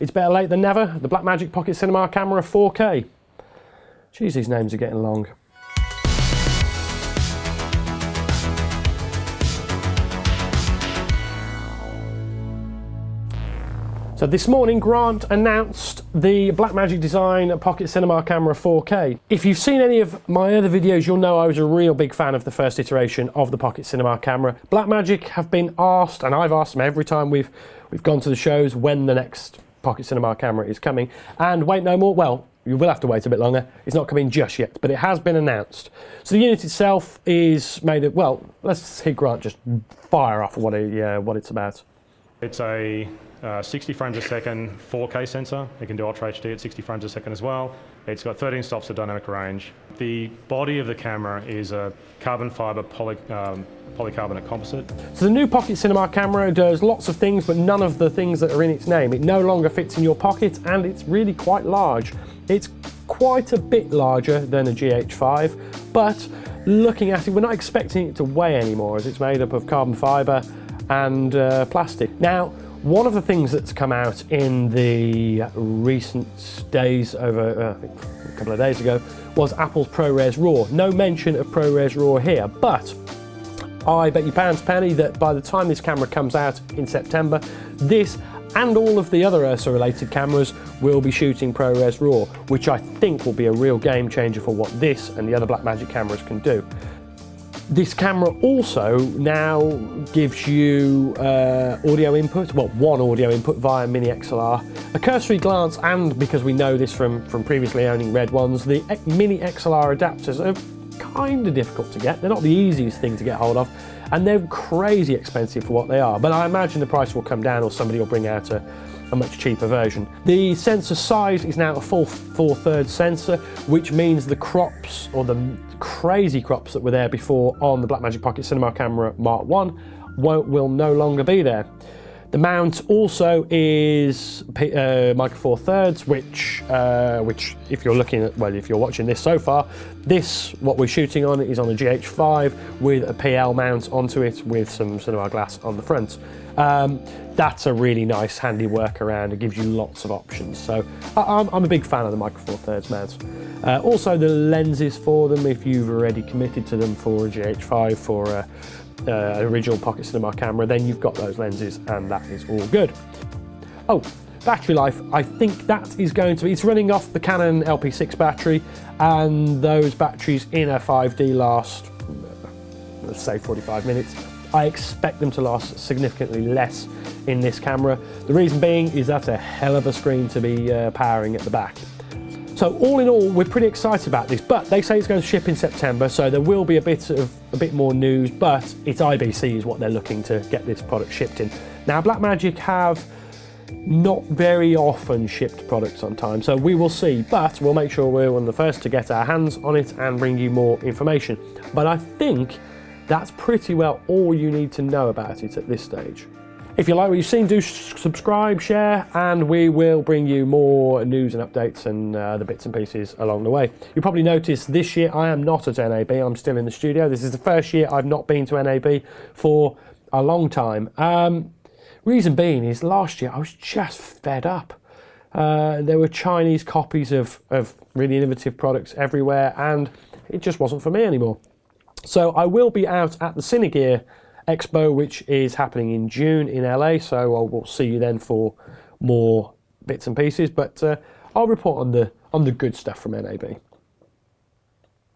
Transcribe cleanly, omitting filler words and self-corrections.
It's better late than never. The Blackmagic Pocket Cinema camera 4K. Geez, these names are getting long. So this morning, Grant announced the Blackmagic Design Pocket Cinema Camera 4K. If you've seen any of my other videos, you'll know I was a real big fan of the first iteration of the Pocket Cinema camera. Blackmagic have been asked, and I've asked them every time we've gone to the shows, when the next Pocket Cinema camera is coming. And wait no more, well, you will have to wait a bit longer. It's not coming just yet, but it has been announced. So the unit itself is made of, well, let's hear Grant just fire off what it's about. It's a 60 frames a second 4K sensor. It can do Ultra HD at 60 frames a second as well. It's got 13 stops of dynamic range. The body of the camera is a carbon fiber polycarbonate composite. So the new Pocket Cinema camera does lots of things, but none of the things that are in its name. It no longer fits in your pocket, and it's really quite large. It's quite a bit larger than a GH5, but looking at it, we're not expecting it to weigh anymore, as it's made up of carbon fiber and plastic. Now, one of the things that's come out in the recent days, over I think a couple of days ago, was Apple's ProRes RAW. No mention of ProRes RAW here, but I bet you pounds penny that by the time this camera comes out in September, this and all of the other Ursa related cameras will be shooting ProRes RAW, which I think will be a real game changer for what this and the other Blackmagic cameras can do. This camera also now gives you audio input, well, one audio input via mini XLR. A cursory glance, and because we know this from previously owning red ones, the mini XLR adapters are kind of difficult to get. They're not the easiest thing to get hold of, and they're crazy expensive for what they are. But I imagine the price will come down, or somebody will bring out a much cheaper version. The sensor size is now a full 4/3 sensor, which means the crops, or the crazy crops that were there before on the Blackmagic Pocket Cinema camera Mark 1 will no longer be there. The mount also is micro 4/3, which if you're looking at, well, if you're watching this so far, what we're shooting on is on a GH5 with a PL mount onto it with some cinema glass on the front. That's a really nice handy workaround. It gives you lots of options. So I'm a big fan of the micro 4/3 mounts. Also the lenses for them, if you've already committed to them for a GH5, for an original Pocket Cinema camera, then you've got those lenses and that is all good. Oh, battery life, I think that is going to be, it's running off the Canon LP6 battery, and those batteries in a 5D last, let's say 45 minutes. I expect them to last significantly less in this camera. The reason being is that's a hell of a screen to be powering at the back. So all in all, we're pretty excited about this, but they say it's going to ship in September, so there will be a bit more news, but it's IBC is what they're looking to get this product shipped in. Now, Blackmagic have not very often shipped products on time, so we will see, but we'll make sure we're one of the first to get our hands on it and bring you more information. But I think that's pretty well all you need to know about it at this stage. If you like what you've seen, do subscribe, share, and we will bring you more news and updates and the bits and pieces along the way. You'll probably notice this year I am not at NAB, I'm still in the studio. This is the first year I've not been to NAB for a long time. Reason being is last year I was just fed up. There were Chinese copies of really innovative products everywhere, and it just wasn't for me anymore. So I will be out at the Cinegear Expo, which is happening in June in LA, so we'll see you then for more bits and pieces, but I'll report on the good stuff from NAB.